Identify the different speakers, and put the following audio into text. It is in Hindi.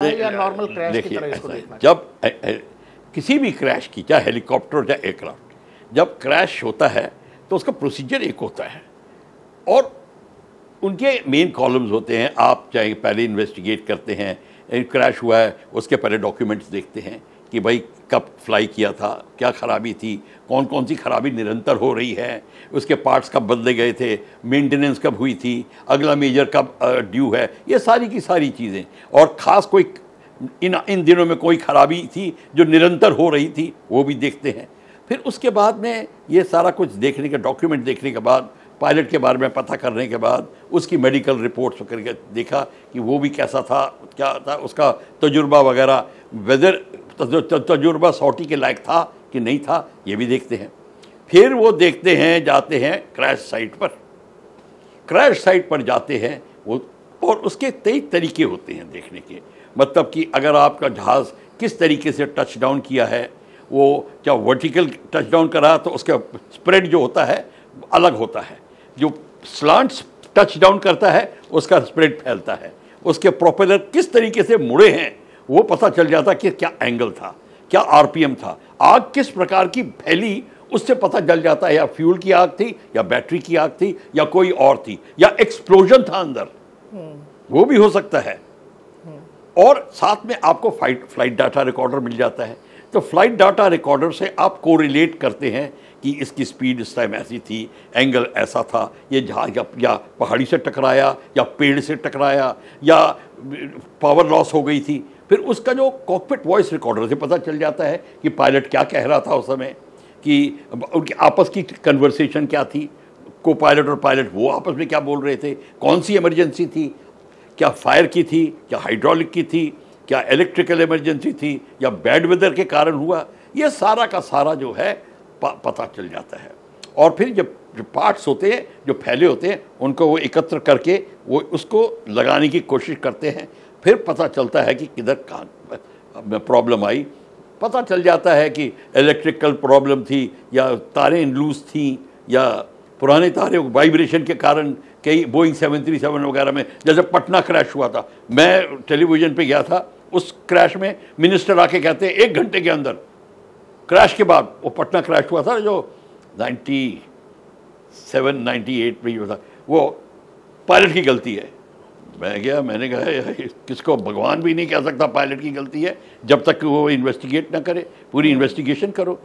Speaker 1: या नॉर्मल क्रैश की तरह इसको देखना।
Speaker 2: जब किसी भी क्रैश की, चाहे हेलीकॉप्टर या एयरक्राफ्ट, जब क्रैश होता है तो उसका प्रोसीजर एक होता है और उनके मेन कॉलम्स होते हैं। आप चाहे पहले इन्वेस्टिगेट करते हैं, क्रैश हुआ है उसके पहले डॉक्यूमेंट्स देखते हैं कि भाई कब फ्लाई किया था, क्या खराबी थी, कौन कौन सी खराबी निरंतर हो रही है, उसके पार्ट्स कब बदले गए थे, मेंटेनेंस कब हुई थी, अगला मेजर कब ड्यू है, ये सारी की सारी चीज़ें। और ख़ास कोई इन दिनों में कोई खराबी थी जो निरंतर हो रही थी, वो भी देखते हैं। फिर उसके बाद में ये सारा कुछ देखने के, डॉक्यूमेंट देखने के बाद, पायलट के बारे में पता करने के बाद, उसकी मेडिकल रिपोर्ट्स करके देखा कि वो भी कैसा था, क्या था उसका तजुर्बा वगैरह, वेदर तजुर्बा सौटी के लायक था कि नहीं था, ये भी देखते हैं। फिर वो देखते हैं, जाते हैं क्रैश साइट पर। क्रैश साइट पर जाते हैं वो, और उसके कई तरीके होते हैं देखने के। मतलब कि अगर आपका जहाज़ किस तरीके से टच डाउन किया है, वो क्या वर्टिकल टच डाउन करा तो उसका स्प्रेड जो होता है अलग होता है, जो स्लांट टच डाउन करता है उसका स्प्रेड फैलता है, उसके प्रोपेलर किस तरीके से मुड़े हैं वो पता चल जाता कि क्या एंगल था, क्या आरपीएम था, आग किस प्रकार की फैली उससे पता चल जाता है, या फ्यूल की आग थी, या बैटरी की आग थी, या कोई और थी, या एक्सप्लोजन था अंदर, वो भी हो सकता है। और साथ में आपको फ्लाइट डाटा रिकॉर्डर मिल जाता है। तो फ्लाइट डाटा रिकॉर्डर से आप कोरिलेट करते हैं कि इसकी स्पीड इस टाइम ऐसी थी, एंगल ऐसा था, ये जहाज या पहाड़ी से टकराया, या पेड़ से टकराया, या पावर लॉस हो गई थी। फिर उसका जो कॉकपिट वॉइस रिकॉर्डर से पता चल जाता है कि पायलट क्या कह रहा था उस समय, कि उनकी आपस की कन्वर्सेशन क्या थी, को पायलट और पायलट वो आपस में क्या बोल रहे थे, कौन सी इमरजेंसी थी, क्या फायर की थी, क्या हाइड्रोलिक की थी, क्या इलेक्ट्रिकल इमरजेंसी थी, या बैड वेदर के कारण हुआ, ये सारा का सारा जो है पता चल जाता है। और फिर जब पार्ट्स होते हैं जो फैले होते हैं उनको वो एकत्र करके वो उसको लगाने की कोशिश करते हैं। फिर पता चलता है कि किधर कहाँ प्रॉब्लम आई, पता चल जाता है कि इलेक्ट्रिकल प्रॉब्लम थी, या तारें लूज थी, या पुराने तारे वाइब्रेशन के कारण कई बोइंग 737 वगैरह में, जैसे पटना क्रैश हुआ था, मैं टेलीविज़न पे गया था, उस क्रैश में मिनिस्टर आके कहते हैं 1 घंटे के अंदर क्रैश के बाद, वो पटना क्रैश हुआ था जो 97-98 में हुआ था, वो पायलट की गलती है। मैं गया, मैंने कहा किसको, भगवान भी नहीं कह सकता पायलट की गलती है जब तक वो इन्वेस्टिगेट ना करे, पूरी इन्वेस्टिगेशन करो।